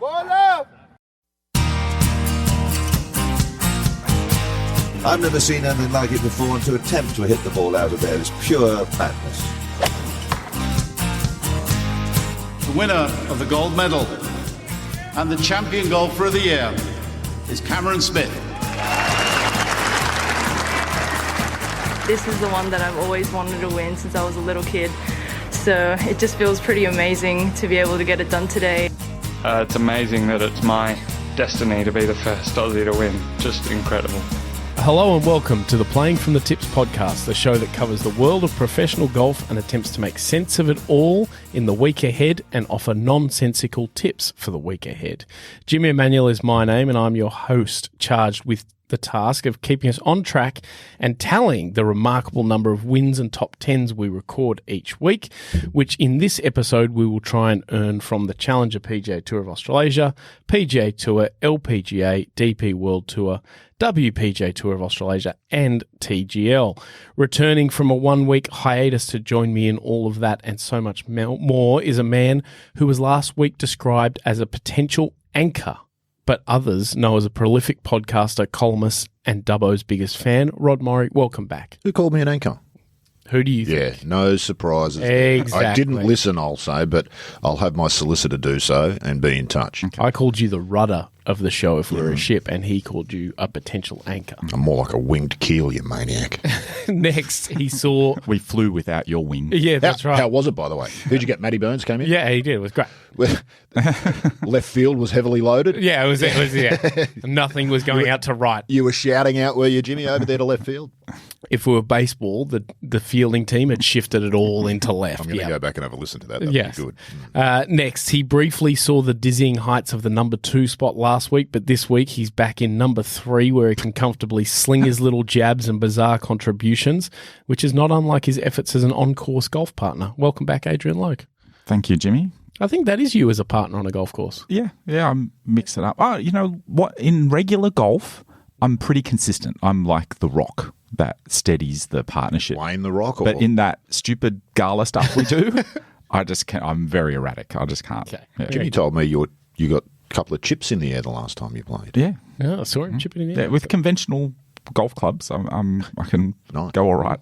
I've never seen anything like it before, and to attempt to hit the ball out of there is pure madness. The winner of the gold medal and the champion golfer of the year is Cameron Smith. This is the one that I've always wanted to win since I was a little kid. So it just feels pretty amazing to be able to get it done today. It's amazing that it's my destiny to be the first Aussie to win. Just incredible. Hello and welcome to the Playing from the Tips podcast, the show that covers the world of professional golf and attempts to make sense of it all in the week ahead and offer nonsensical tips for the week ahead. Jimmy Emanuel is my name and I'm your host, charged with the task of keeping us on track and tallying the remarkable number of wins and top tens we record each week, which in this episode we will try and earn from the Challenger PGA Tour of Australasia, PGA Tour, LPGA, DP World Tour, WPGA Tour of Australasia and TGL. Returning from a one-week hiatus to join me in all of that and so much more is a man who was last week described as a potential anchor, but others know as a prolific podcaster, columnist, and Dubbo's biggest fan. Rod Murray, welcome back. Who called me an anchor? Who do you think? Yeah, no surprises. Exactly. I didn't listen, I'll say, but I'll have my solicitor do so and be in touch. I called you the rudder of the show if we were a ship, and he called you a potential anchor. I'm more like a winged keel, you maniac. Next, he saw... We flew without your wing. Yeah, that's right. How was it, by the way? Who'd you get? Matty Burns came in? Yeah, he did. It was great. Left field was heavily loaded? Yeah, it was yeah. Nothing was going out to right. You were shouting out, were you, Jimmy, over there to left field? If we were baseball, the fielding team had shifted it all into left. I'm going to go back and have a listen to that. That'd yes. be good. Next, he briefly saw the dizzying heights of the number 2 spot last week, but this week he's back in number 3 where he can comfortably sling his little jabs and bizarre contributions, which is not unlike his efforts as an on-course golf partner. Welcome back, Adrian Loke. Thank you, Jimmy. I think that is you as a partner on a golf course. Yeah, I mix it up. Oh, you know what? In regular golf, I'm pretty consistent. I'm like the rock that steadies the partnership. Wayne the Rock? Or? But in that stupid gala stuff we do, I just can't. I'm very erratic. I just can't. Okay. Yeah. Jimmy told me you got a couple of chips in the air the last time you played. Yeah. Yeah, I saw him chipping in the air. Yeah, with conventional golf clubs, I can go all right.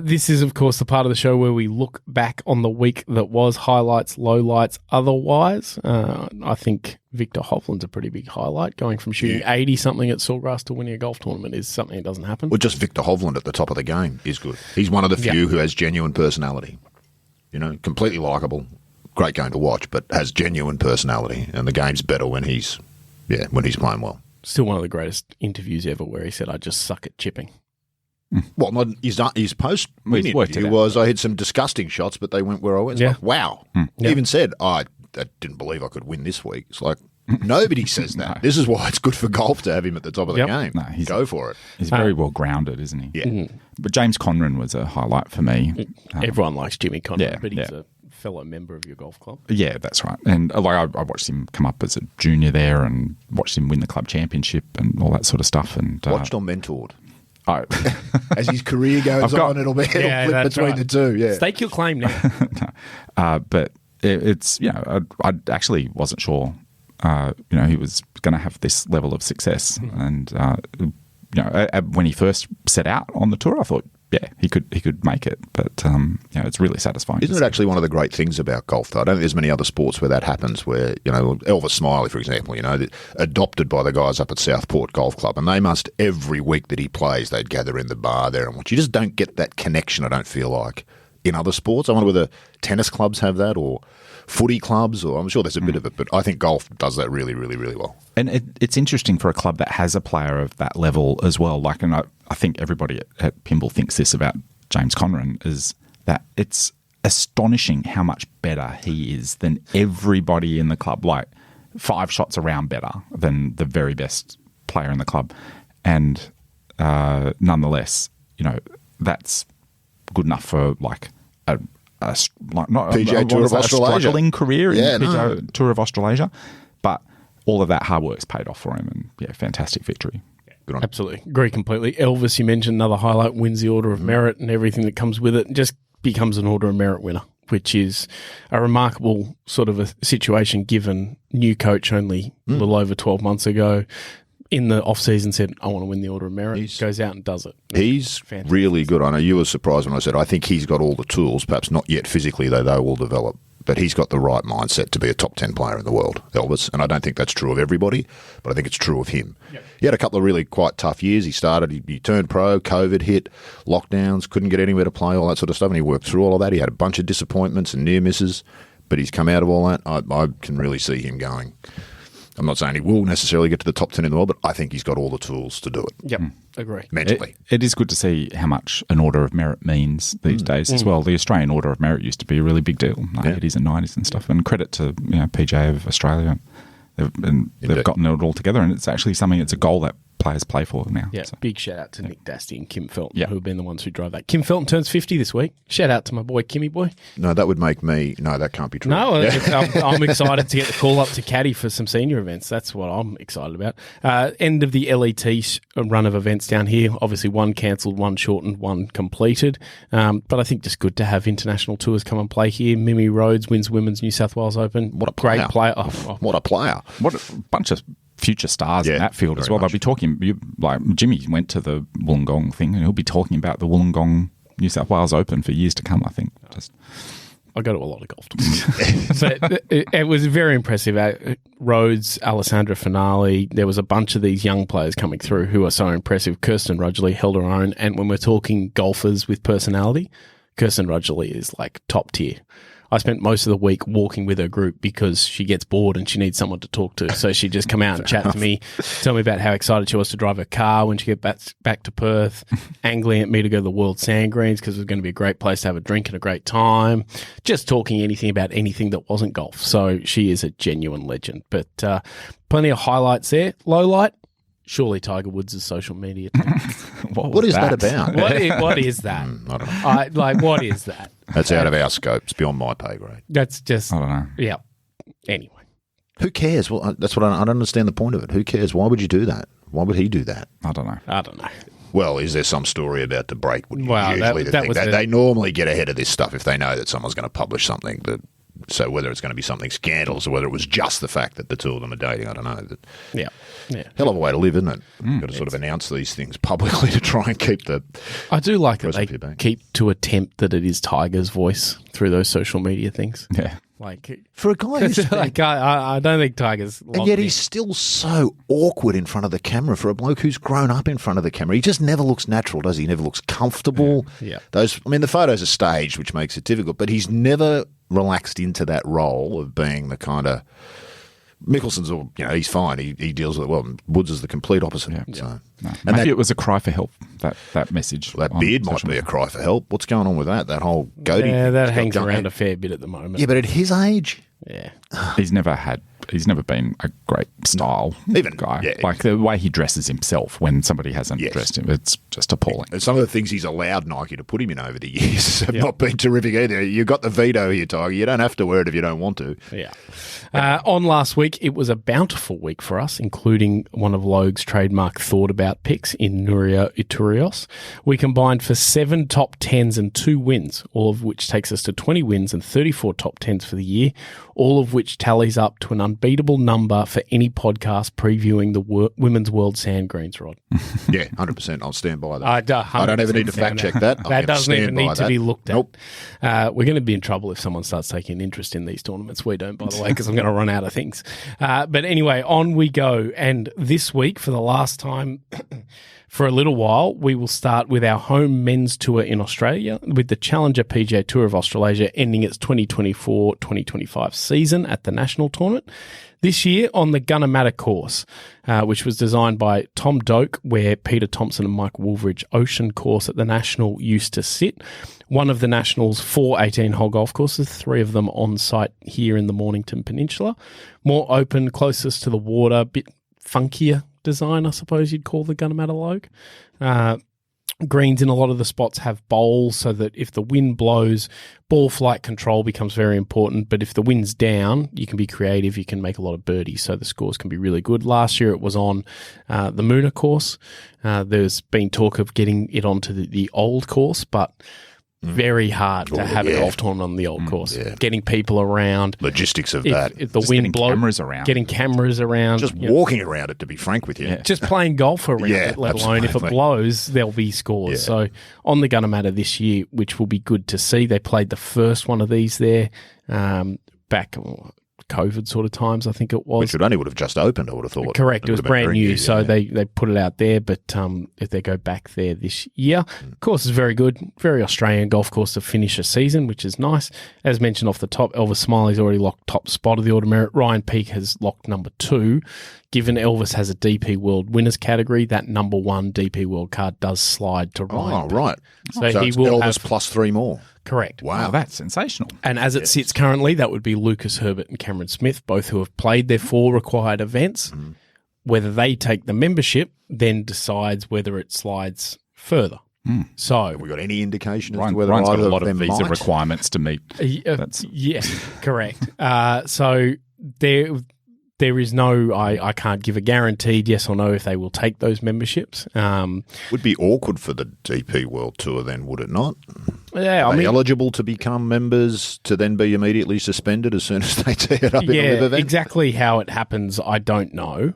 This is, of course, the part of the show where we look back on the week that was, highlights, lowlights, otherwise. I think Victor Hovland's a pretty big highlight. Going from shooting 80-something at Sawgrass to winning a golf tournament is something that doesn't happen. Well, just Victor Hovland at the top of the game is good. He's one of the few who has genuine personality. You know, completely likeable, great game to watch, but has genuine personality, and the game's better when he's playing well. Still one of the greatest interviews ever where he said, I just suck at chipping. Well, not his post-win interview was, I had some disgusting shots, but they went where I went. It's like, wow. He even said, I didn't believe I could win this week. It's like, nobody says that. No. This is why it's good for golf to have him at the top of the game. No, go for it. He's very well grounded, isn't he? Yeah. But James Conran was a highlight for me. Everyone likes Jimmy Conran, but he's a fellow member of your golf club. Yeah, that's right. And I watched him come up as a junior there and watched him win the club championship and all that sort of stuff. And watched or mentored? As his career goes on, it'll flip between the two. Yeah, stake your claim now. But it's I actually wasn't sure. He was going to have this level of success, and when he first set out on the tour, I thought, he could make it. But it's really satisfying. Isn't it actually one of the great things about golf, though? I don't think there's many other sports where that happens, where, Elvis Smiley, for example, adopted by the guys up at Southport Golf Club, and they must, every week that he plays, they'd gather in the bar there and watch. You just don't get that connection, I don't feel like, in other sports. I wonder whether tennis clubs have that, or footy clubs, or I'm sure there's a bit of it, but I think golf does that really, really, really well. And it's interesting for a club that has a player of that level as well. Like, and I think everybody at Pimble thinks this about James Conran, is that it's astonishing how much better he is than everybody in the club, like 5 shots around better than the very best player in the club. And nonetheless, that's good enough for like a PGA Tour of Australasia, struggling career in PGA Tour of Australasia, but all of that hard work's paid off for him, and fantastic victory. Good on. Absolutely, agree completely. Elvis, you mentioned another highlight, wins the Order of Merit and everything that comes with it, and just becomes an Order of Merit winner. which is a remarkable sort of a situation given new coach only a little over 12 months ago in the off-season said, I want to win the Order of Merit, goes out and does it. He's Fantastic. really good. I know you were surprised when I said I think he's got all the tools, perhaps not yet physically, though they will develop. But he's got the right mindset to be a top 10 player in the world, Elvis. And I don't think that's true of everybody, but I think it's true of him. Yep. He had a couple of really quite tough years. He turned pro, COVID hit, lockdowns, couldn't get anywhere to play, all that sort of stuff. And he worked through all of that. He had a bunch of disappointments and near misses, but he's come out of all that. I can really see him going. I'm not saying he will necessarily get to the top 10 in the world, but I think he's got all the tools to do it. Yep, agree. Mentally. It is good to see how much an Order of Merit means these days as well. The Australian Order of Merit used to be a really big deal in the 80s and 90s and stuff. And credit to PGA of Australia. They've gotten it all together, and it's actually something, it's a goal that players play for now. Yeah, so. Big shout out to Nick Dasty and Kim Felton, who have been the ones who drove that. Kim Felton turns 50 this week. Shout out to my boy, Kimmy boy. No, that would make me... No, that can't be true. No, I'm excited to get the call up to caddy for some senior events. That's what I'm excited about. End of the LET run of events down here. Obviously, one cancelled, one shortened, one completed. But I think just good to have international tours come and play here. Mimi Rhodes wins Women's New South Wales Open. What a player. Great player. What a player. What a bunch of future stars in that field as well. Much. They'll be talking, like Jimmy went to the Wollongong thing, and he'll be talking about the Wollongong New South Wales Open for years to come, I think. I go to a lot of golf tournaments. But it was very impressive. Rhodes, Alessandra Finale, there was a bunch of these young players coming through who are so impressive. Kirsten Rudgley held her own. And when we're talking golfers with personality, Kirsten Rudgley is like top tier. I spent most of the week walking with her group because she gets bored and she needs someone to talk to. So she'd just come out and chat to me, tell me about how excited she was to drive her car when she gets back to Perth, angling at me to go to the World Sand Greens because it was going to be a great place to have a drink and a great time, just talking anything about anything that wasn't golf. So she is a genuine legend. But plenty of highlights there. Low light, surely Tiger Woods' social media team. What is that about? What is that? I don't know. What is that? That's out of our scope. It's beyond my pay grade. That's just... I don't know. Yeah. Anyway. Who cares? Well, that's what I don't understand the point of it. Who cares? Why would you do that? Why would he do that? I don't know. Well, is there some story about the break? Well, they normally get ahead of this stuff if they know that someone's going to publish something. So whether it's going to be something scandalous or whether it was just the fact that the two of them are dating, I don't know. Yeah. Hell of a way to live, isn't it? You've got to sort of announce these things publicly to try and keep the... I do like that they keep to attempt that it is Tiger's voice through those social media things. Yeah. Like, for a guy who's... I don't think Tiger's... And yet he's still so awkward in front of the camera for a bloke who's grown up in front of the camera. He just never looks natural, does he? He never looks comfortable. Yeah. The photos are staged, which makes it difficult, but he's never relaxed into that role of being the kind of... Mickelson's, he's fine. He deals with it well. Woods is the complete opposite. Yeah. So. No. Maybe it was a cry for help, that message. Well, that beard might be a cry for help. What's going on with that? That whole goatee. Yeah, that hangs around a fair bit at the moment. Yeah, but at his age... Yeah. He's never been a great style guy. Yeah. Like the way he dresses himself when somebody hasn't dressed him, it's just appalling. And some of the things he's allowed Nike to put him in over the years have not been terrific either. You've got the veto here, Tiger. You don't have to wear it if you don't want to. Yeah. On last week, it was a bountiful week for us, including one of Logue's trademark thought about picks in Nuria Iturios. We combined for 7 top 10s and 2 wins, all of which takes us to 20 wins and 34 top 10s for the year, all of which tallies up to an unbeatable number for any podcast previewing the Women's World Sand Greens, Rod. Yeah, 100%. I'll stand by that. I don't even need to fact check that. That doesn't even need to be looked at. Nope. We're going to be in trouble if someone starts taking an interest in these tournaments. We don't, by the way, because I'm going to run out of things. But anyway, on we go. And this week, for the last time for a little while, we will start with our home men's tour in Australia with the Challenger PGA Tour of Australasia ending its 2024-2025 season at the National Tournament. This year on the Gunnamatta course, which was designed by Tom Doak, where Peter Thompson and Mike Woolridge Ocean course at the National used to sit. One of the National's 4 18-hole golf courses, 3 of them on site here in the Mornington Peninsula. More open, closest to the water, a bit funkier design, I suppose you'd call the Gunnamatta Logue. Greens in a lot of the spots have bowls so that if the wind blows, ball flight control becomes very important. But if the wind's down, you can be creative. You can make a lot of birdies, so the scores can be really good. Last year it was on the Moona course. There's been talk of getting it onto the old course, but Very hard to have a golf tournament on the old course. Yeah. Getting people around. Logistics of If that. the Just wind getting blows. cameras around. Getting cameras around. Just you know, walking around it, to be frank with you. Yeah. just playing golf around Yeah, it, let alone if it absolutely. blows, there'll be scores. Yeah. So on the Gunnamatta this year, which will be good to see, they played the first one of these there back COVID sort of times, I think it was. Which only would have just opened, I would have thought. Correct. It was would have been brand very new, so yeah. they put it out there. But if they go back there this year, of course, it's very good. Very Australian golf course to finish a season, which is nice. As mentioned off the top, Elvis Smiley's already locked top spot of the Order Merit. Ryan Peake has locked number 2. Given Elvis has a DP World Winners category, that number 1 DP World card does slide to Ryan. Oh, Peake. right. So So he it's will Elvis have plus 3 more. correct. Wow. Oh, that's sensational. And as it sits currently, that would be Lucas Herbert and Cameron Smith, both who have played their 4 required events. Whether they take the membership then decides whether it slides further. So, Have we got any indication as to Ryan's whether got either a lot of them visa might? requirements to meet. That's yes, correct. So there is no, I can't give a guaranteed yes or no if they will take those memberships. Would be awkward for the DP World Tour then, would it not? Yeah, Are I they mean, eligible to become members to then be immediately suspended as soon as they tee it up in a live yeah, event? exactly how it happens, I don't know.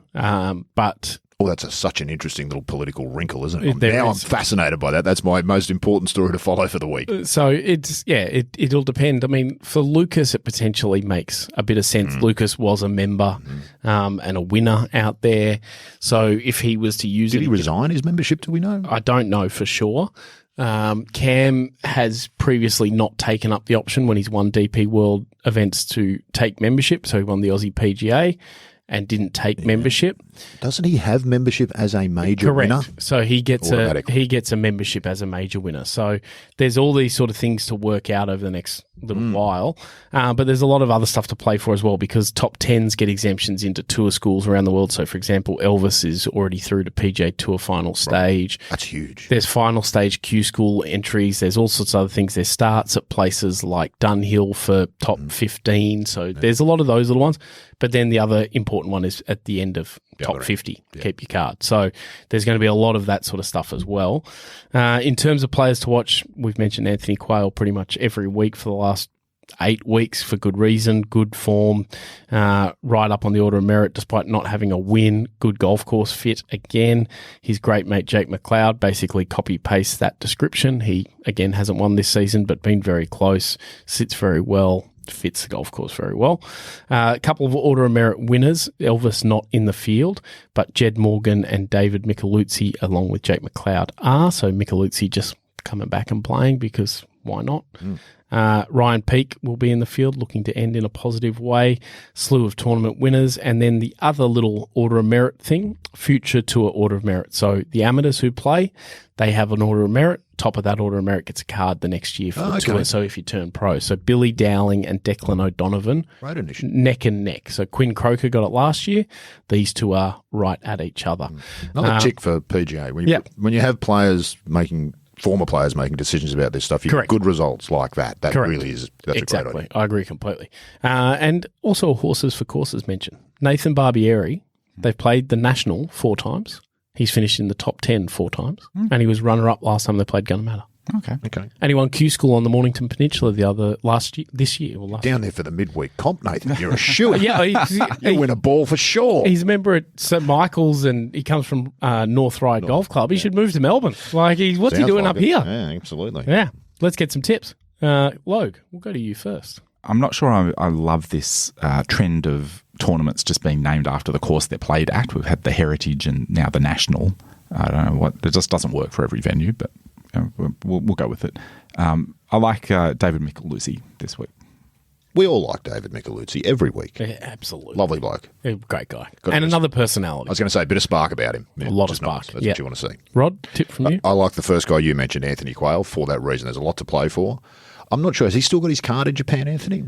But Oh, that's such an interesting little political wrinkle, isn't it? There Now is. I'm fascinated by that. That's my most important story to follow for the week. so it'll depend. I mean, for Lucas, it potentially makes a bit of sense. Lucas was a member and a winner out there. So if he was to use Did it, he resign his membership, do we know? I don't know for sure. Cam has previously not taken up the option when he's won DP World events to take membership. So he won the Aussie PGA and didn't take membership. Doesn't he have membership as a major Correct. winner? So he gets Automatically. a membership as a major winner. So there's all these sort of things to work out over the next little while. But there's a lot of other stuff to play for as well because top 10s get exemptions into tour schools around the world. So, for example, Elvis is already through to PGA Tour final stage. That's huge. There's final stage Q school entries. There's all sorts of other things. There's starts at places like Dunhill for top 15. So there's a lot of those little ones. But then the other important one is at the end of top 50. Keep your card. So there's going to be a lot of that sort of stuff as well. In terms of players to watch, we've mentioned Anthony Quayle pretty much every week for the last 8 weeks for good reason, good form, right up on the Order of Merit despite not having a win, good golf course fit again. His great mate Jake McLeod basically copy-pastes that description. He, again, hasn't won this season but been very close, sits very well, fits the golf course very well. A couple of Order of Merit winners, Elvis not in the field, but Jed Morgan and David Micheluzzi along with Jake McLeod are. So Micheluzzi just coming back and playing because why not? Ryan Peake will be in the field looking to end in a positive way. Slew of tournament winners. And then the other little Order of Merit thing, future tour Order of Merit. So the amateurs who play, they have an Order of Merit. Top of that Order of Merit gets a card the next year for the tour. So if you turn pro. So Billy Dowling and Declan O'Donovan, Great initiative. neck and neck. So Quinn Croker got it last year. These two are right at each other. Another tick for PGA. When you have former players making decisions about this stuff, you Correct. get good results like that. That Correct. really is that's a great Exactly. idea. I agree completely. And also horses for courses mention. Nathan Barbieri, they've played the National 4 times. He's finished in the top 10 4 times. And he was runner-up last time they played Gunnamatta. okay. And he won Q School on the Mornington Peninsula this year. Down there for the midweek comp, Nathan. You're a shoo. Yeah, You win a ball for sure. he's a member at St Michael's and he comes from North Ryde Golf Club. He should move to Melbourne. What's he Sounds doing like up it. here? Yeah, absolutely. Yeah. Let's get some tips. Logue, we'll go to you first. I'm not sure I love this trend of tournaments just being named after the course they're played at. We've had the Heritage and now the National. I don't know what, it just doesn't work for every venue, but we'll go with it. I like David Micheluzzi this week. We all like David Micheluzzi every week. Yeah, absolutely. Lovely bloke. Yeah, great guy. Got And a- another I personality. was going to say a bit of spark about him. Yeah, A lot of just nice. spark. That's Yeah. what you want to see. Rod, tip from you? I like the first guy you mentioned, Anthony Quayle, for that reason. There's a lot to play for. I'm not sure. Has he still got his card in Japan, Anthony?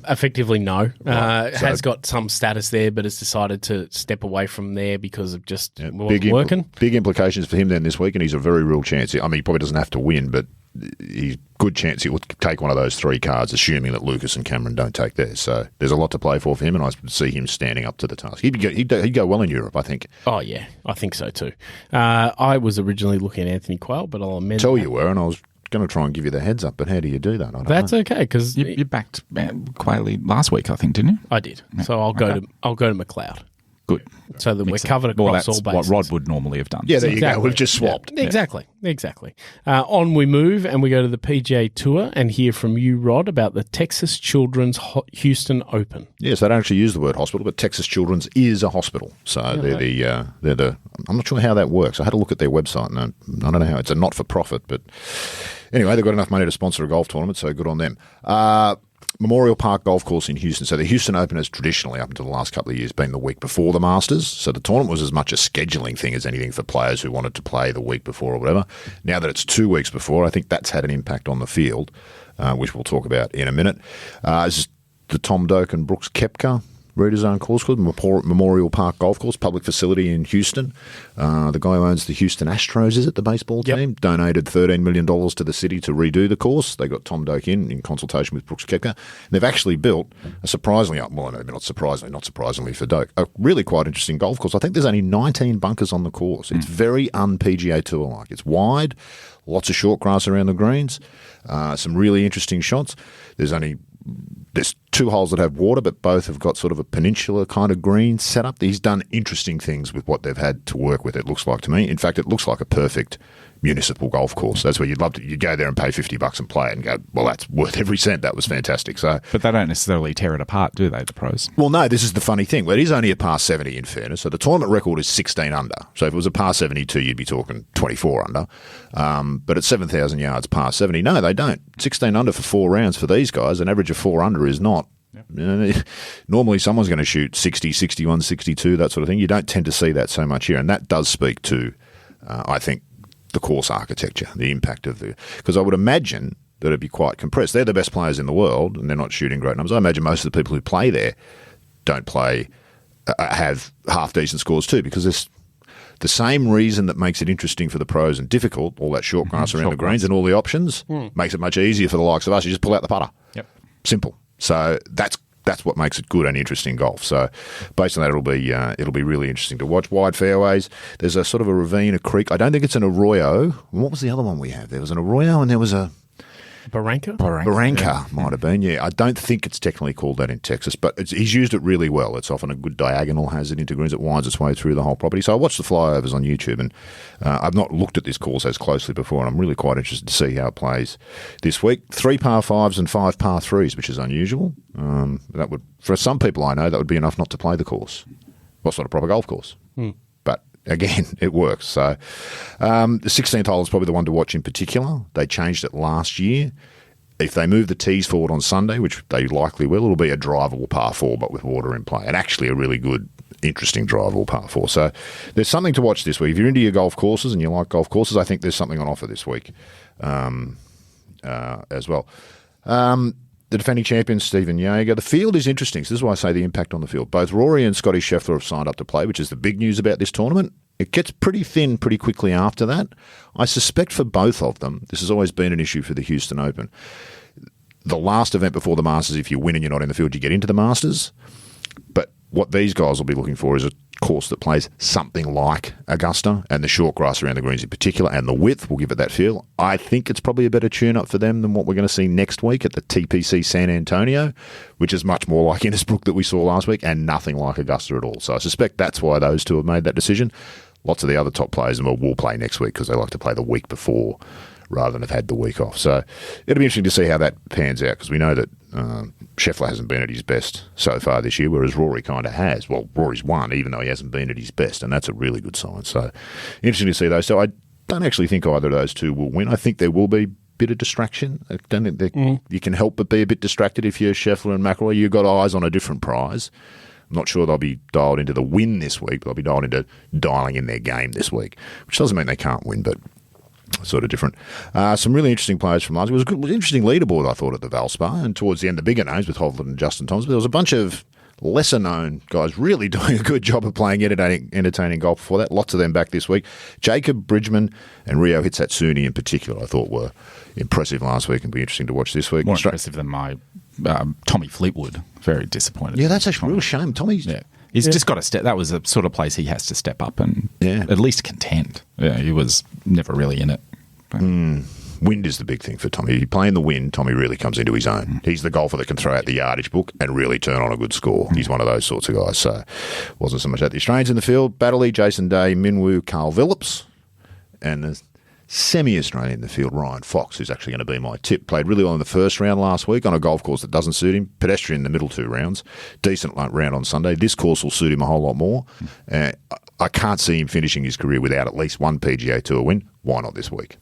Effectively, no. Right, so- Has got some status there, but has decided to step away from there because of just Big working. Big implications for him then this week, and he's a very real chance. I mean, he probably doesn't have to win, but he's good chance he will take one of those 3 cards, assuming that Lucas and Cameron don't take theirs. So there's a lot to play for him, and I see him standing up to the task. He'd go well in Europe, I think. Oh, yeah. I think so too. I was originally looking at Anthony Quayle, but I'll amend Tell that. you were, and I was going to try and give you the heads up, but how do you do that? I don't That's know. okay because You backed Quayle last week, I think, didn't you? I did. So I'll go to McLeod. Good. So that we're Mix it. covered Well, across that's all bases. what Rod would normally have done. Yeah, there you go. Exactly. We've just swapped. Yeah, exactly. On we move and we go to the PGA Tour and hear from you, Rod, about the Texas Children's Houston Open. Yes, they don't actually use the word hospital, but Texas Children's is a hospital. So they're the. I'm not sure how that works. I had a look at their website, and I don't know how it's a not-for-profit, but anyway, they've got enough money to sponsor a golf tournament, so good on them. Memorial Park Golf Course in Houston. So the Houston Open has traditionally, up until the last couple of years, been the week before the Masters. So the tournament was as much a scheduling thing as anything for players who wanted to play the week before or whatever. Now that it's 2 weeks before, I think that's had an impact on the field, which we'll talk about in a minute. This is the Tom Doak and Brooks Koepka redesigned course called Memorial Park Golf Course, public facility in Houston. The guy who owns the Houston Astros, is it, the baseball team, donated $13 million to the city to redo the course. They got Tom Doak in consultation with Brooks Koepka. And they've actually built a surprisingly not surprisingly for Doak, a really quite interesting golf course. I think there's only 19 bunkers on the course. It's very un-PGA Tour-like. It's wide, lots of short grass around the greens, some really interesting shots. There's 2 holes that have water, but both have got sort of a peninsula kind of green setup. He's done interesting things with what they've had to work with, it looks like to me. In fact, it looks like a perfect municipal golf course. That's where you'd love to. You'd go there and pay $50 and play it and go, well, that's worth every cent. That was fantastic. So, But they don't necessarily tear it apart, do they, the pros? well, no, this is the funny thing. Well, it is only a par 70 in fairness. So the tournament record is 16 under. So if it was a par 72, you'd be talking 24 under. But at 7,000 yards, par 70, no, they don't. 16 under for 4 rounds for these guys. An average of 4 under is not. You know, normally someone's going to shoot 60, 61, 62, that sort of thing. You don't tend to see that so much here. And that does speak to, I think, the course architecture, the impact of the... Because I would imagine that it'd be quite compressed. They're the best players in the world, and they're not shooting great numbers. I imagine most of the people who play there don't play... have half-decent scores too, because there's the same reason that makes it interesting for the pros and difficult, all that short grass around the greens and all the options, makes it much easier for the likes of us. You just pull out the putter. Yep. Simple. So that's what makes it good and interesting golf. So based on that, it'll be really interesting to watch. Wide fairways. There's a sort of a ravine, a creek. I don't think it's an arroyo. What was the other one we have? There was an arroyo and there was a... Barranca? Barranca might have been, yeah. I don't think it's technically called that in Texas, but he's used it really well. It's often a good diagonal, has it into greens. It winds its way through the whole property. So I watched the flyovers on YouTube, and I've not looked at this course as closely before, and I'm really quite interested to see how it plays this week. 3 par 5s and 5 par 3s, which is unusual. That would, for some people I know, that would be enough not to play the course. Well, it's not a proper golf course. But again, it works. So the 16th hole is probably the one to watch in particular. They changed it last year. If they move the tees forward on Sunday, which they likely will, it'll be a drivable par 4, but with water in play. And actually a really good, interesting drivable par 4. So there's something to watch this week. If you're into your golf courses and you like golf courses, I think there's something on offer this week as well. The defending champion, Stephen Yeager. The field is interesting. So this is why I say the impact on the field. Both Rory and Scotty Scheffler have signed up to play, which is the big news about this tournament. It gets pretty thin pretty quickly after that. I suspect for both of them, this has always been an issue for the Houston Open. The last event before the Masters, if you win and you're not in the field, you get into the Masters. But what these guys will be looking for is a course that plays something like Augusta, and the short grass around the greens in particular, and the width will give it that feel. I think it's probably a better tune-up for them than what we're going to see next week at the TPC San Antonio, which is much more like Innisbrook that we saw last week, and nothing like Augusta at all. So I suspect that's why those two have made that decision. Lots of the other top players will play next week because they like to play the week before rather than have had the week off. So it'll be interesting to see how that pans out, because we know that Scheffler hasn't been at his best so far this year, whereas Rory kind of has. Well, Rory's won, even though he hasn't been at his best, and that's a really good sign. So interesting to see those. So I don't actually think either of those two will win. I think there will be a bit of distraction. I don't think you can help but be a bit distracted if you're Scheffler and McIlroy. You've got eyes on a different prize. I'm not sure they'll be dialed into the win this week, but they'll be dialed into dialing in their game this week, which doesn't mean they can't win, but sort of different. Some really interesting players from last week. It was an interesting leaderboard, I thought, at the Valspar, and towards the end, the bigger names with Hovland and Justin Thomas. But there was a bunch of lesser-known guys really doing a good job of playing entertaining golf before that. Lots of them back this week. Jacob Bridgman and Rio Hitsatsuni in particular, I thought, were impressive last week and be interesting to watch this week. More impressive than my Tommy Fleetwood. Very disappointed. Yeah, that's actually a real shame. Tommy's... Yeah. He's just got to step. That was a sort of place he has to step up and at least contend. Yeah, he was never really in it. Wind is the big thing for Tommy. If you play in the wind, Tommy really comes into his own. He's the golfer that can throw out the yardage book and really turn on a good score. He's one of those sorts of guys. So wasn't so much that. The Australians in the field, Battley, Jason Day, Minwoo, Carl Phillips, and the semi-Australian in the field, Ryan Fox, who's actually going to be my tip. Played really well in the first round last week on a golf course that doesn't suit him. Pedestrian in the middle 2 rounds. Decent round on Sunday. This course will suit him a whole lot more. I can't see him finishing his career without at least one PGA Tour win. Why not this week?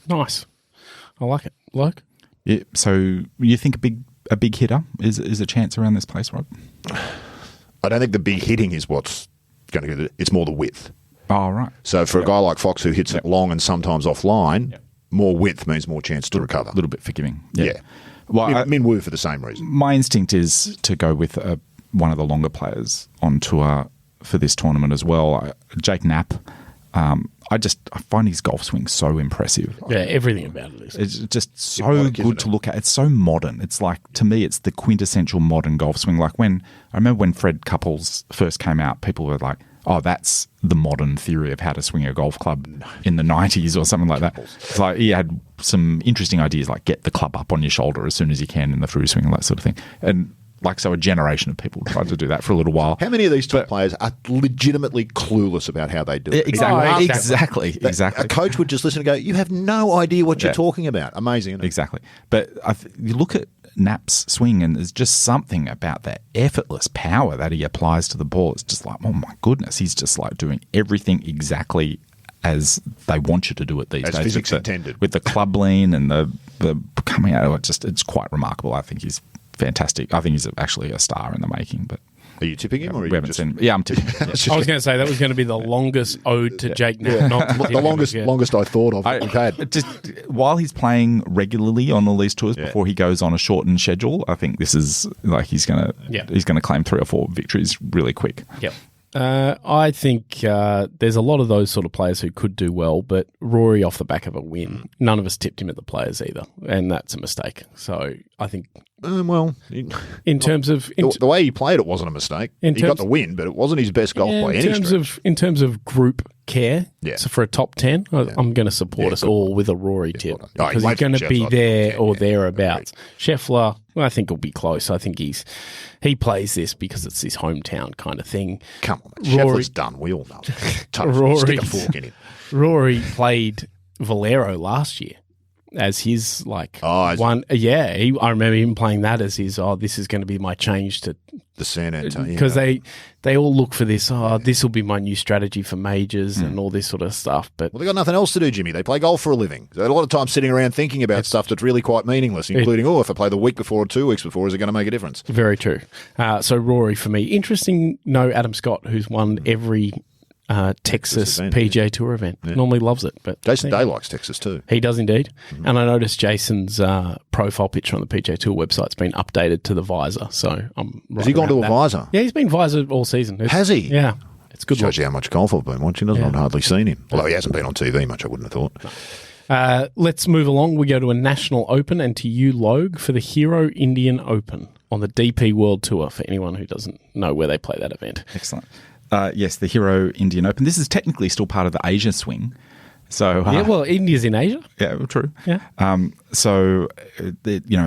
Nice. I like it. Luke? Yeah, so you think a big hitter is a chance around this place, Rob? I don't think the big hitting is what's going to get it. It's more the width. Oh, right. So for a guy like Fox who hits it long and sometimes offline, more width means more chance to recover. A little bit forgiving. Yeah. Well, Minwoo for the same reason. my instinct is to go with one of the longer players on tour for this tournament as well. Jake Knapp. I find his golf swing so impressive. Yeah, everything about it is. It's just so Hypnotic, good to look at. It's so modern. It's like, to me, it's the quintessential modern golf swing. Like I remember when Fred Couples first came out, people were like, oh, that's the modern theory of how to swing a golf club in the 90s or something like that. It's like he had some interesting ideas like get the club up on your shoulder as soon as you can in the through swing and that sort of thing. And so a generation of people tried to do that for a little while. How many of these top players are legitimately clueless about how they do it? Exactly. A coach would just listen and go, you have no idea what you're talking about. Amazing, isn't it? Exactly. But you look at Knapp's swing and there's just something about that effortless power that he applies to the ball. It's just like, oh my goodness, he's just like doing everything exactly as they want you to do it these days. As physics intended. With the club lean and the coming out, it's quite remarkable. I think he's fantastic. I think he's actually a star in the making. But are you tipping him, or are we you haven't just... seen? Yeah, I'm tipping. I was going to say that was going to be the longest ode to Jake Knapp. Not the longest I thought of that we've had. Just while he's playing regularly on all these tours before he goes on a shortened schedule, I think this is like he's going to claim 3 or 4 victories really quick. Yep. I think there's a lot of those sort of players who could do well, but Rory off the back of a win, none of us tipped him at the Players either, and that's a mistake. So I think, in terms of the way he played, it wasn't a mistake. He got the win, but it wasn't his best golf by any stretch. In terms of group care, so for a top 10, I'm going to support us all with a Rory tip because he's going to be there or thereabouts. Scheffler, I think he'll be close. I think he plays this because it's his hometown kind of thing. Come on, Scheffler's done. We all know. Stick a fork in him. Rory played Valero last year as his one. Yeah, I remember him playing that as his. Oh, this is going to be my change to the San Antonio, because they all look for this. Oh, this will be my new strategy for majors and all this sort of stuff. But they got nothing else to do, Jimmy. They play golf for a living. So a lot of time sitting around thinking about stuff that's really quite meaningless, including if I play the week before or 2 weeks before, is it going to make a difference? Very true. So Rory for me, interesting. No, Adam Scott, who's won every Texas PGA Tour event. Normally loves it. But Jason Day likes Texas too. He does indeed. Mm-hmm. And I noticed Jason's profile picture on the PGA Tour website's been updated to the visor. So has he gone to a visor? Yeah, he's been visor all season. Has he? Yeah. It's good. Shows you how much golf I've been watching. I've hardly seen him. Although he hasn't been on TV much, I wouldn't have thought. No. Let's move along. We go to a national open and to you, Logue, for the Hero Indian Open on the DP World Tour, for anyone who doesn't know where they play that event. Excellent. Yes, the Hero Indian Open. This is technically still part of the Asia swing. So India's in Asia. Yeah, true. Yeah.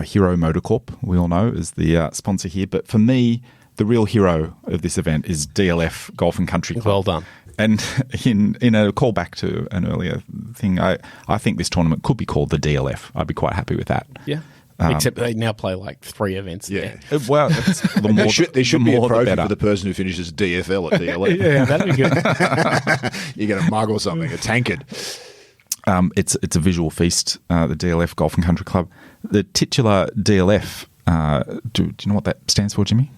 Hero Motor Corp, we all know, is the sponsor here. But for me, the real hero of this event is DLF Golf and Country Club. Well done. And in a callback to an earlier thing, I think this tournament could be called the DLF. I'd be quite happy with that. Yeah. Except they now play like 3 events there. Well, the more there should be a more trophy for the person who finishes DFL at DLF. Yeah, that'd be good. You get a mug or something, a tankard. It's a visual feast, the DLF Golf and Country Club. The titular DLF, do you know what that stands for, Jimmy?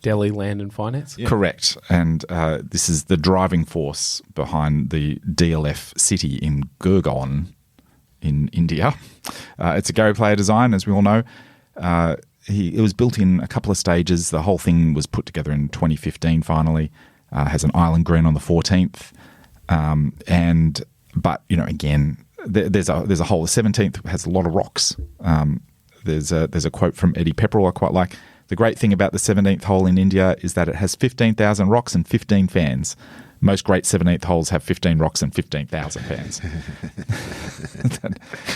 Delhi Land and Finance? Yeah. Correct. And this is the driving force behind the DLF city in Gurgaon in India. It's a Gary Player design, as we all know. It was built in a couple of stages. The whole thing was put together in 2015 finally. Has an island green on the 14th. But again, there's a hole. The 17th has a lot of rocks. There's a quote from Eddie Pepperell I quite like. The great thing about the 17th hole in India is that it has 15,000 rocks and 15 fans. Most great 17th holes have 15 rocks and 15,000 fans.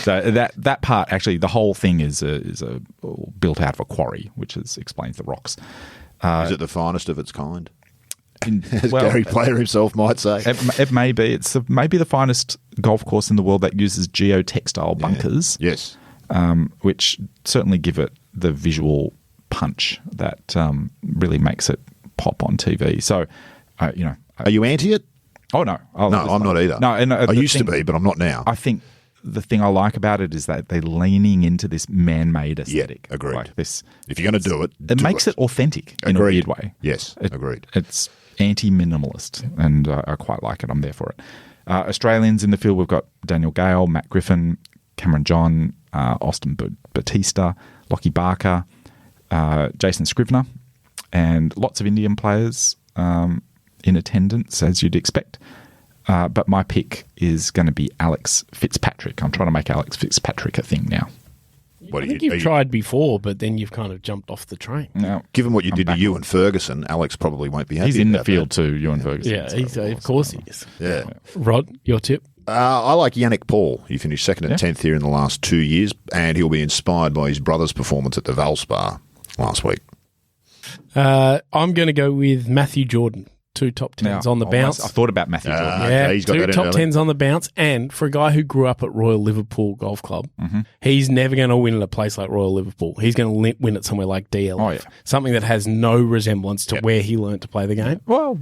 So that part, actually, the whole thing is built out of a quarry, which explains the rocks. Is it the finest of its kind? As Well, Gary Player himself might say. It may be. It's maybe the finest golf course in the world that uses geotextile bunkers. Yes. Which certainly give it the visual punch that really makes it pop on TV. So, Are you anti it? Oh, no. No, I'm not either. No, and, I used to be, but I'm not now. I think the thing I like about it is that they're leaning into this man-made aesthetic. Yeah, agreed. Like this, If you're going to do it, it makes it authentic in a weird way. Yes, agreed. It's anti-minimalist, and I quite like it. I'm there for it. Australians in the field, we've got Daniel Gale, Matt Griffin, Cameron John, Austin Batista, Lockie Barker, Jason Scrivener, and lots of Indian players in attendance, as you'd expect. But my pick is going to be Alex Fitzpatrick. I'm trying to make Alex Fitzpatrick a thing now. I think you've tried before, but then you've kind of jumped off the train. Now, Given what you did to Ewan Ferguson, Alex probably won't be happy. he's in the about field that. too, Ewan Ferguson. Yeah, of course he is. Yeah. Rod, your tip? I like Yannick Paul. He finished second and 10th here in the last 2 years, and he'll be inspired by his brother's performance at the Valspar last week. I'm going to go with Matthew Jordan. 2 top 10s on the bounce. I thought about Matthew Jordan. Yeah, Okay, he's got 2 that in top early. 10s on the bounce. And for a guy who grew up at Royal Liverpool Golf Club, he's never going to win at a place like Royal Liverpool. He's going to win at somewhere like DLF. Oh, yeah. Something that has no resemblance to where he learnt to play the game. Well,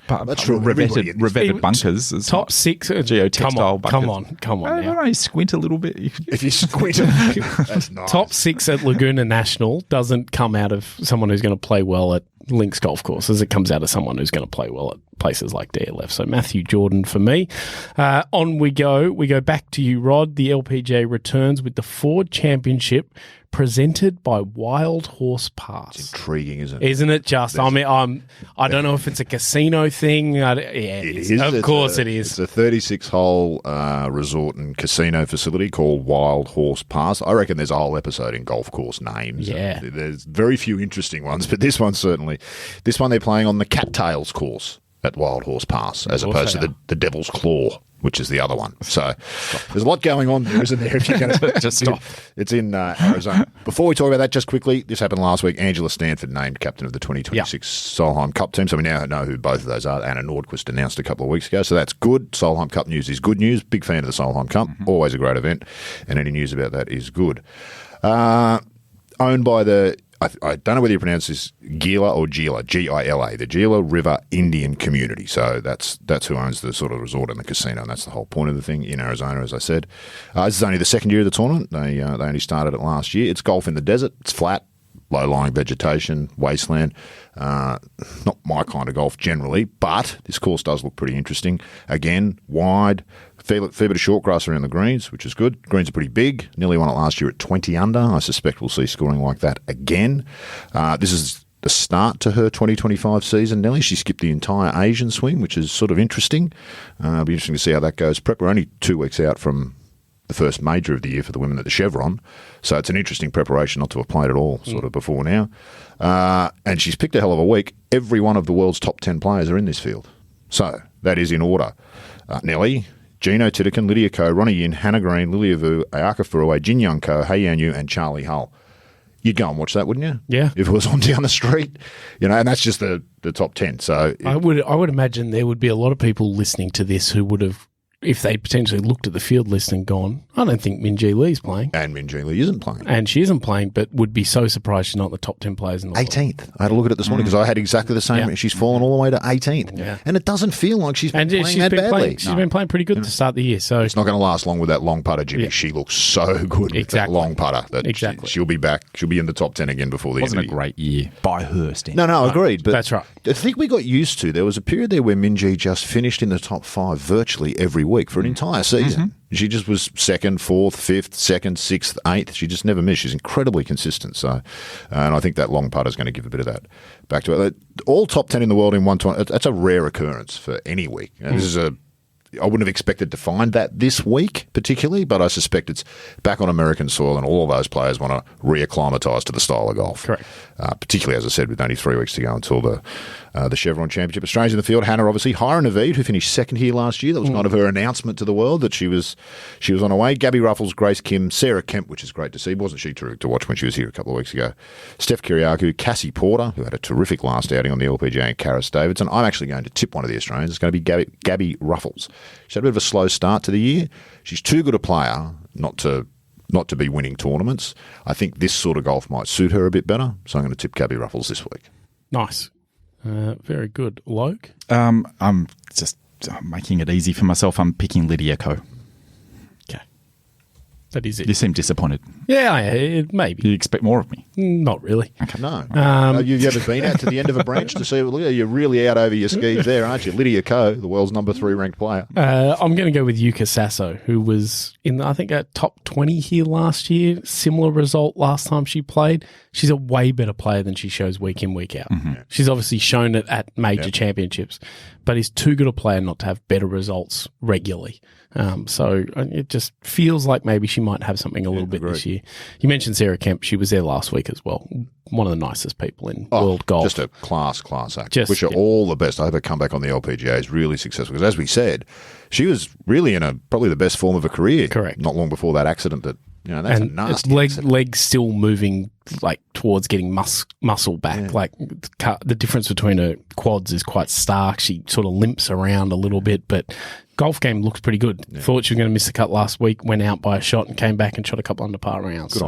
That's true. Everybody in this- revetted bunkers. Is Top 6. geotextile bunkers. Come on I now. don't know, squint a little bit. If you squint it, that's nice. Top 6 at Laguna National doesn't come out of someone who's going to play well at Links Golf Courses. It comes out of someone who's going to play well at places like DLF. So Matthew Jordan for me. On we go. We go back to you, Rod. The LPGA returns with the Ford Championship presented by Wild Horse Pass. Intriguing, isn't it? Isn't it just? I mean, I don't know if it's a casino thing. It is. Of course it is. It's a 36-hole resort and casino facility called Wild Horse Pass. I reckon there's a whole episode in golf course names. Yeah. There's very few interesting ones, but this one certainly. This one they're playing on the Cattails course at Wild Horse Pass, as opposed to the Devil's Claw, which is the other one. So there's a lot going on there, isn't there? If you're going to Just stop. It's in Arizona. Before we talk about that, just quickly, this happened last week. Angela Stanford named captain of the 2026 Solheim Cup team. So we now know who both of those are. Anna Nordquist announced a couple of weeks ago. So that's good. Solheim Cup news is good news. Big fan of the Solheim Cup. Always a great event. And any news about that is good. Owned by the... I don't know whether you pronounce this Gila or Gila, Gila, the Gila River Indian Community. So that's who owns the sort of resort and the casino, and that's the whole point of the thing in Arizona, as I said. This is only the second year of the tournament. They only started it last year. It's golf in the desert. It's flat, low-lying vegetation, wasteland. Not my kind of golf generally, but this course does look pretty interesting. Again, wide, fair bit of short grass around the greens, which is good. Greens are pretty big. Nearly won it last year at 20 under. I suspect we'll see scoring like that again. This is the start to her 2025 season, Nelly. She skipped the entire Asian swing, which is sort of interesting. It'll be interesting to see how that goes. We're only 2 weeks out from the first major of the year for the women at the Chevron. So it's an interesting preparation not to have played at all sort of before now. And she's picked a hell of a week. Every one of the world's top 10 players are in this field. So that is in order. Nelly, Gino Titikin, Lydia Ko, Ronnie Yin, Hannah Green, Lilia Vu, Ayaka Furue, Jin Young Ko, Hei Yan Yu, and Charlie Hull. You'd go and watch that, wouldn't you? Yeah. If it was on down the street. And that's just the top 10. So I would imagine there would be a lot of people listening to this who would have, if they potentially looked at the field list and gone, I don't think Minjee Lee's playing. And Minjee Lee isn't playing. And she isn't playing, but would be so surprised she's not in the top 10 players in the world. 18th. I had a look at it this morning because I had exactly the same. Yeah. She's fallen all the way to 18th. Yeah. And it doesn't feel like she's been And playing that badly. She's been playing pretty good to start the year. So It's not going to last long with that long putter, Jimmy. Yeah. She looks so good with that long putter. That Exactly. She'll be back. She'll be in the top 10 again before the It wasn't end a of the year. great year by her standards. No, agreed. But that's right. I think we got used to, there was a period there where Minjee just finished in the top 5 virtually every week for an entire season. She just was 2nd, 4th, 5th, 2nd, 6th, 8th. She just never missed. She's incredibly consistent. So, and I think that long putter is going to give a bit of that back to her. All top 10 in the world in one tournament, that's a rare occurrence for any week. This is I wouldn't have expected to find that this week particularly, but I suspect it's back on American soil and all of those players want to reacclimatise to the style of golf. Correct. Particularly, as I said, with only 3 weeks to go until the the Chevron Championship. Australians in the field, Hannah, obviously. Hiron Naveed, who finished second here last year. That was kind of her announcement to the world that she was on her way. Gabby Ruffles, Grace Kim, Sarah Kemp, which is great to see. Wasn't she terrific to watch when she was here a couple of weeks ago? Steph Kiriakou, Cassie Porter, who had a terrific last outing on the LPGA, and Karis Davidson. I'm actually going to tip one of the Australians. It's going to be Gabby Ruffles. She had a bit of a slow start to the year. She's too good a player not to be winning tournaments. I think this sort of golf might suit her a bit better, so I'm going to tip Gabby Ruffles this week. Nice. Very good. Loke? I'm just making it easy for myself. I'm picking Lydia Ko. Okay. That is it. You seem disappointed. Yeah, maybe. You expect more of me? Not really. Okay. No. Have you ever been out to the end of a branch to see? Well, you're really out over your skis there, aren't you? Lydia Ko, the world's number 3 ranked player. I'm going to go with Yuka Sasso, who was in, I think, a top 20 here last year. Similar result last time she played. She's a way better player than she shows week in, week out. Mm-hmm. She's obviously shown it at major championships, but is too good a player not to have better results regularly. So it just feels like maybe she might have something a little bit this year. You mentioned Sarah Kemp. She was there last week as well. One of the nicest people in world golf. Just a class act. Wish her all the best. I hope her comeback on the LPGA is really successful because, as we said, she was really in probably the best form of her career. Correct. Not long before that accident that's and a nasty it's legs still moving like towards getting muscle back. Yeah. Like the difference between her quads is quite stark. She sort of limps around a little bit, but golf game looks pretty good. Yeah. Thought she was going to miss the cut last week, went out by a shot and came back and shot a couple under par rounds.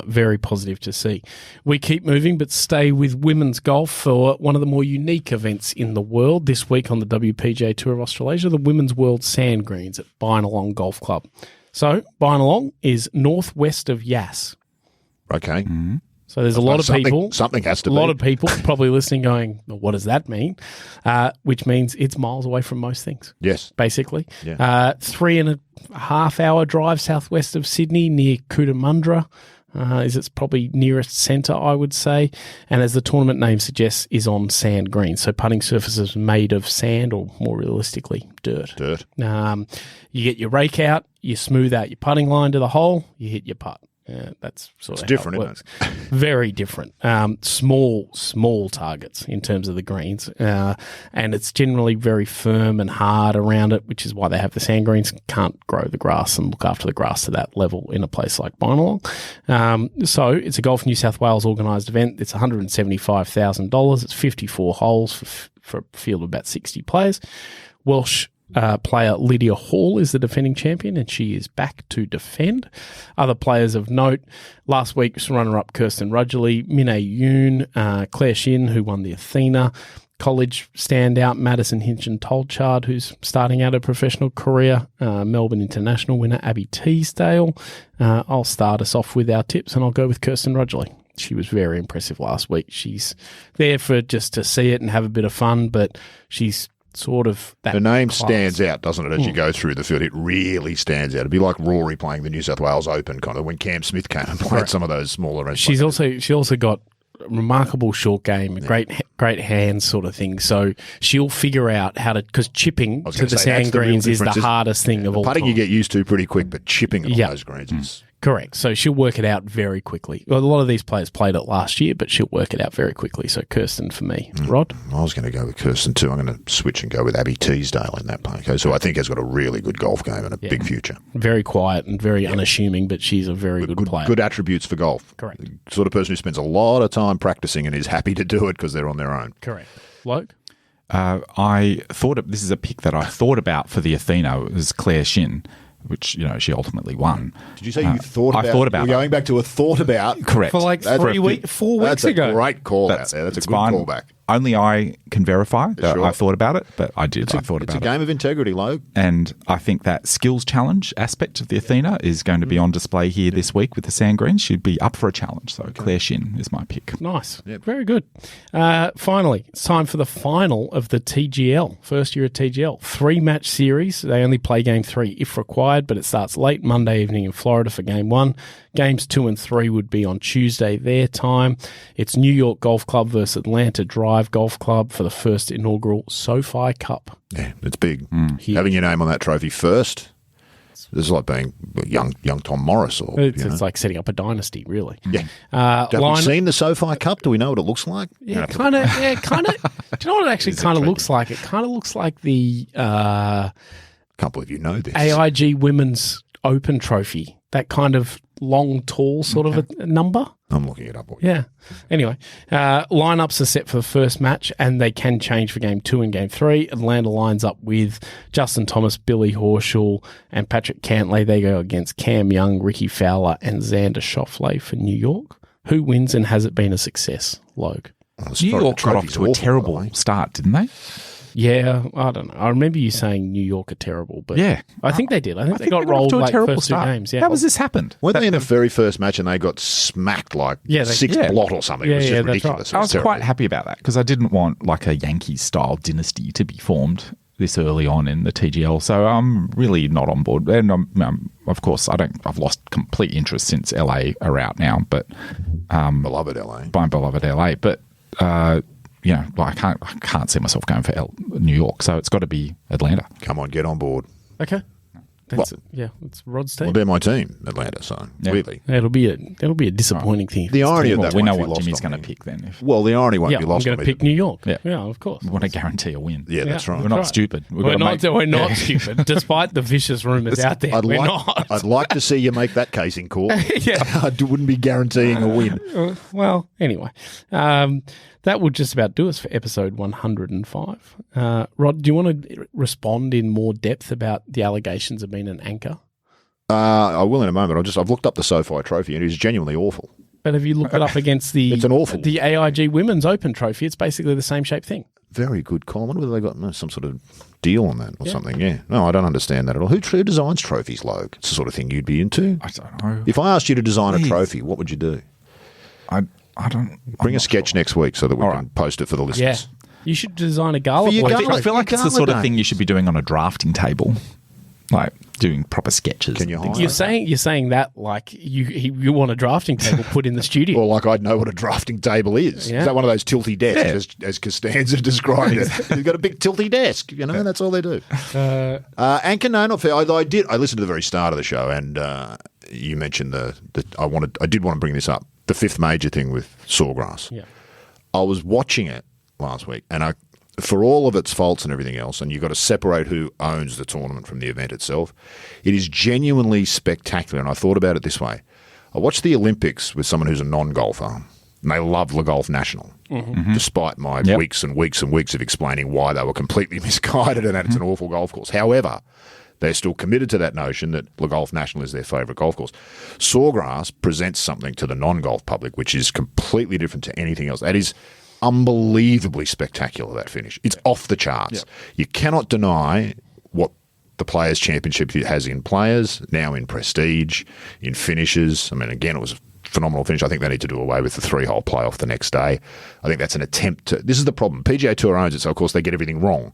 Very positive to see. We keep moving, but stay with women's golf for one of the more unique events in the world. This week on the WPGA Tour of Australasia, the Women's World Sand Greens at Binalong Golf Club. So Binalong is northwest of Yass. Okay. Mm-hmm. So there's a lot of people. Something has to be. A lot of people probably listening going, well, what does that mean? Which means it's miles away from most things. Yes. Basically. Yeah. 3.5 hour drive southwest of Sydney near Cootamundra. Is its probably nearest centre, I would say. And as the tournament name suggests, is on sand greens. So putting surfaces made of sand, or more realistically, dirt. You get your rake out, you smooth out your putting line to the hole, you hit your putt. That's sort of different, how it works. Isn't it? Very different. Small targets in terms of the greens. And it's generally very firm and hard around it, which is why they have the sand greens. Can't grow the grass and look after the grass to that level in a place like Binalong. So it's a Golf New South Wales organised event. It's $175,000. It's 54 holes for a field of about 60 players. Welsh player Lydia Hall is the defending champion, and she is back to defend. Other players of note, last week's runner-up Kirsten Rudgley, Minhee Yoon, Claire Shin, who won the Athena, college standout Madison Hinchin-Tolchard, who's starting out her professional career, Melbourne International winner Abby Teasdale. I'll start us off with our tips, and I'll go with Kirsten Rudgley. She was very impressive last week. She's there for just to see it and have a bit of fun, but she's sort of that. The name class stands out, doesn't it, as you go through the field? It really stands out. It'd be like Rory playing the New South Wales Open, kind of when Cam Smith came and played some of those smaller events. She also got remarkable short game, great hands sort of thing. So she'll figure out how to, because chipping to the sand greens is the hardest thing of all time. Putting you get used to pretty quick, but chipping on those greens is... Correct. So she'll work it out very quickly. Well, a lot of these players played it last year, but she'll work it out very quickly. So Kirsten for me. Rod? I was going to go with Kirsten too. I'm going to switch and go with Abby Teasdale in that play. Okay, so I think has got a really good golf game and a big future. Very quiet and very unassuming, but she's a very good player. Good attributes for golf. Correct. The sort of person who spends a lot of time practicing and is happy to do it because they're on their own. Correct. Loke? This is a pick that I thought about for the Athena. It was Claire Shin, which, she ultimately won. Did you say you thought about? I thought about it. We're going back to a thought about. Correct. For like 4 weeks ago. That's a great call out there. That's a good callback. Only I can verify that I thought about it, but I did. It's a game of integrity, Logue. And I think that skills challenge aspect of the Athena is going to be on display here this week with the sand greens. She'd be up for a challenge. So Claire Shin is my pick. Nice. Yep. Very good. Finally, it's time for the final of the TGL, first year of TGL. 3-match series. They only play game 3 if required, but it starts late Monday evening in Florida for game 1. Games 2 and 3 would be on Tuesday their time. It's New York Golf Club versus Atlanta Drive Golf Club for the first inaugural SoFi Cup. Yeah, it's big. Having your name on that trophy first This is like being young Tom Morris. Or It's like setting up a dynasty, really. Yeah. Have we seen the SoFi Cup? Do we know what it looks like? Yeah, kind of. Yeah, kind of. Do you know what it actually kind of looks like? It kind of looks like the Can't believe you know this. AIG Women's Open Trophy. That kind of long, tall sort of a number. I'm looking it up. Yeah. Anyway, lineups are set for the first match, and they can change for Game 2 and Game 3. Atlanta lines up with Justin Thomas, Billy Horschel, and Patrick Cantlay. They go against Cam Young, Ricky Fowler, and Xander Schauffele for New York. Who wins, and has it been a success, Logue? New York got off to a terrible start, didn't they? Yeah, I don't know. I remember you saying New York are terrible, but Yeah. I think they did. I think they got off rolled to a like terrible first two start. games. Yeah. How has this happened? Weren't they in the very first match and they got smacked like six blot or something? Yeah, it was just yeah, that's ridiculous. right. I was quite happy about that because I didn't want like a Yankee-style dynasty to be formed this early on in the TGL. So I'm really not on board. And of course, I've lost complete interest since LA are out now. But Beloved LA. my beloved LA. But I can't see myself going for New York. So it's got to be Atlanta. Come on, get on board. Okay. That's it's Rod's team. Well, they're my team, Atlanta, so really. It'll be a disappointing thing. The irony of that we won't know be what lost Jimmy's on going to me. pick then. Well, the irony won't Yeah, be I'm lost going on to me. pick New York. Yeah. Yeah, of course. We want to guarantee a win. Yeah, that's right. We're not right. stupid. We're not stupid, despite the vicious rumours out there. We're not. I'd like to see you make that case in court. Yeah. I wouldn't be guaranteeing a win. Well, anyway, that will just about do us for episode 105. Rod, do you want to respond in more depth about the allegations of being an anchor? I will in a moment. I've looked up the SoFi Trophy and it is genuinely awful. But have you looked it up against the It's an awful- the AIG Women's Open Trophy? It's basically the same shape thing. Very good call. I wonder whether they got some sort of deal on that or something. Yeah. No, I don't understand that at all. Who designs trophies, Logue? It's the sort of thing you'd be into. I don't know. If I asked you to design a trophy, what would you do? I don't. Bring a sketch next week so that we can post it for the Yeah. listeners. You should design a gala For your boy. gala- I feel like Your it's the gala sort of day. thing you should be doing on a drafting table, like doing proper sketches. Can you and things hire? You're saying that like you want a drafting table put in the studio. Or like I'd know what a drafting table is. Yeah. Is that one of those tilty desks, as Costanza described it? You've got a big tilty desk, that's all they do. Anchor, no, not fair. I listened to the very start of the show and you mentioned I did want to bring this up, the fifth major thing with Sawgrass. Yeah. I was watching it last week and for all of its faults and everything else, and you've got to separate who owns the tournament from the event itself, it is genuinely spectacular. And I thought about it this way. I watched the Olympics with someone who's a non-golfer, and they love Le Golf National, despite my weeks and weeks and weeks of explaining why they were completely misguided and that it's an awful golf course. However, they're still committed to that notion that Le Golf National is their favourite golf course. Sawgrass presents something to the non-golf public which is completely different to anything else. That is unbelievably spectacular, that finish. It's off the charts. Yep. You cannot deny what the Players' Championship has in players, now in prestige, in finishes. I mean, again, it was a phenomenal finish. I think they need to do away with the 3-hole playoff the next day. I think that's an attempt to... This is the problem. PGA Tour owns it, so of course they get everything wrong.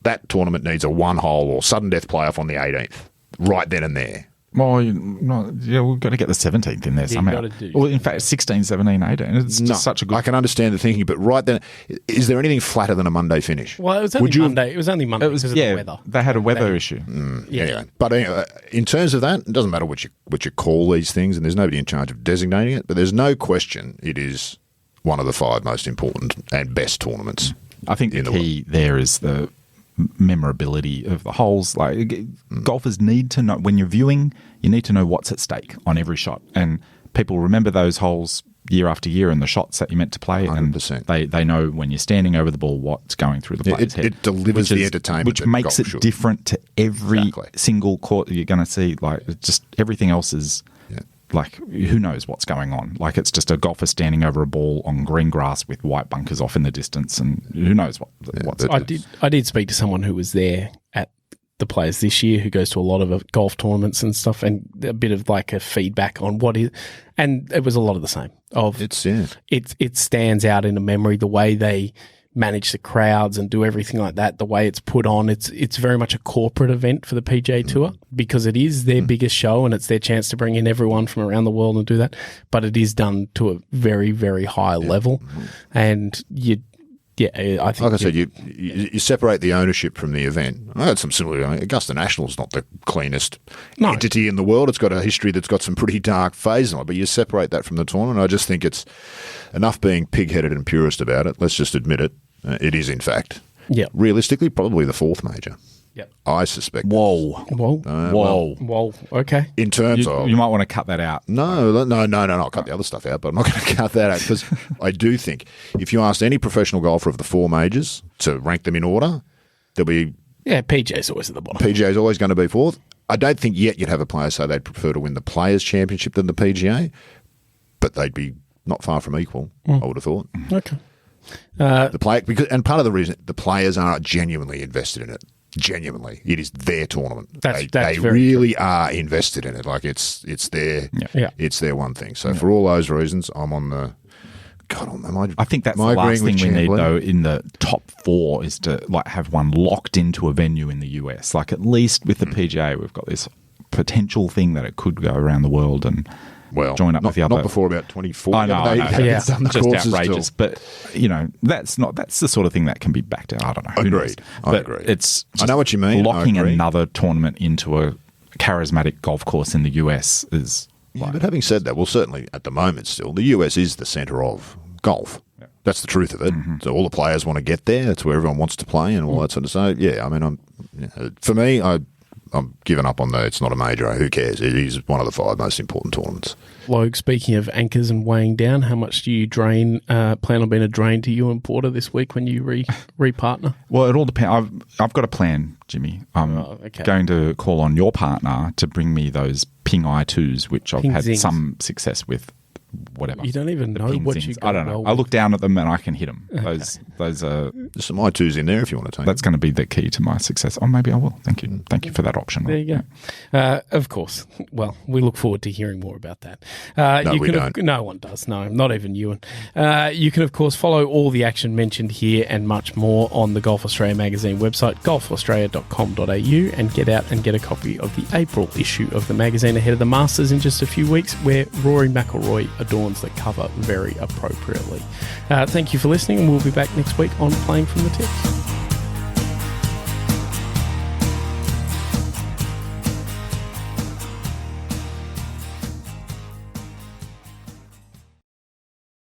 That tournament needs a 1-hole or sudden death playoff on the 18th, right then and there. Well, we've got to get the 17th in there somehow. gotta do- Well, in fact, 16, 17, 18. It's just such a good... I can understand the thinking, but right then, is there anything flatter than a Monday finish? Well, it was only Monday. It was only Monday because of the weather. They had a weather issue. Anyway, but anyway, in terms of that, it doesn't matter what you call these things, and there's nobody in charge of designating it, but there's no question it is one of the 5 most important and best tournaments. I think the key there is the memorability of the holes. Like golfers need to know, when you're viewing, you need to know what's at stake on every shot, and people remember those holes year after year and the shots that you meant to play. 100%. And they know when you're standing over the ball what's going through the player's head. It delivers the entertainment, which that makes golf it should. different to every single court you're going to see. Like just everything else is. Like, who knows what's going on? Like, it's just a golfer standing over a ball on green grass with white bunkers off in the distance, and who knows what's I did speak to someone who was there at the Players this year, who goes to a lot of golf tournaments and stuff, and a bit of like a feedback on what is, and it was a lot of the same. It stands out in the memory, the way they manage the crowds and do everything like that, the way it's put on. It's very much a corporate event for the PGA Tour because it is their biggest show and it's their chance to bring in everyone from around the world and do that. But it is done to a very, very high level. And Yeah, I think. Like I said, you separate the ownership from the event. I had some similar. Augusta National's not the cleanest entity in the world. It's got a history that's got some pretty dark phases on it, but you separate that from the tournament. I just think it's enough being pig-headed and purist about it. Let's just admit it. It is, in fact, realistically, probably the fourth major. Yep. I suspect. Whoa. Whoa. Okay. In terms of... You might want to cut that out. No. I'll cut the other stuff out, but I'm not going to cut that out because I do think if you asked any professional golfer of the four majors to rank them in order, there'll be... Yeah, PGA's always at the bottom. PGA's always going to be fourth. I don't think yet you'd have a player say they'd prefer to win the Players' Championship than the PGA, but they'd be not far from equal, I would have thought. Okay. And part of the reason, the players are genuinely invested in it. Genuinely, it is their tournament. They really are invested in it. Like it's their it's their one thing. So for all those reasons, I'm on the. God, I think that's the last thing we need though in the top four is to have one locked into a venue in the US. Like at least with the PGA, we've got this potential thing that it could go around the world and. Join up with the other. Not before about 2040. I know. It's just outrageous. But that's the sort of thing that can be backed out. I don't know. Agreed. I agree. It's I know what you mean. Locking another tournament into a charismatic golf course in the US is. But having said that, certainly at the moment still, the US is the centre of golf. Yeah. That's the truth of it. Mm-hmm. So all the players want to get there. That's where everyone wants to play and all that sort of stuff. Yeah, I mean, for me, I'm giving up on it's not a major. Who cares? It is one of the 5 most important tournaments. Logue, speaking of anchors and weighing down, how much do you plan on being a drain to you and Porter this week when you re-partner? Well, it all depends. I've got a plan, Jimmy. I'm going to call on your partner to bring me those Ping I2s, which I've had some success with. Whatever. You don't even know what you got. I don't know. I look down at them and I can hit them. Those There's some I2s in there if you want to take That's going to be the key to my success. Oh, maybe I will. Thank you. Thank you for that option. There you go. Of course. Well, we look forward to hearing more about that. No, we don't. No one does. No, not even you. You can, of course, follow all the action mentioned here and much more on the Golf Australia magazine website, golfaustralia.com.au, and get out and get a copy of the April issue of the magazine ahead of the Masters in just a few weeks, where Rory McIlroy adorns the cover very appropriately. Thank you for listening, and we'll be back next week on Playing from the Tips.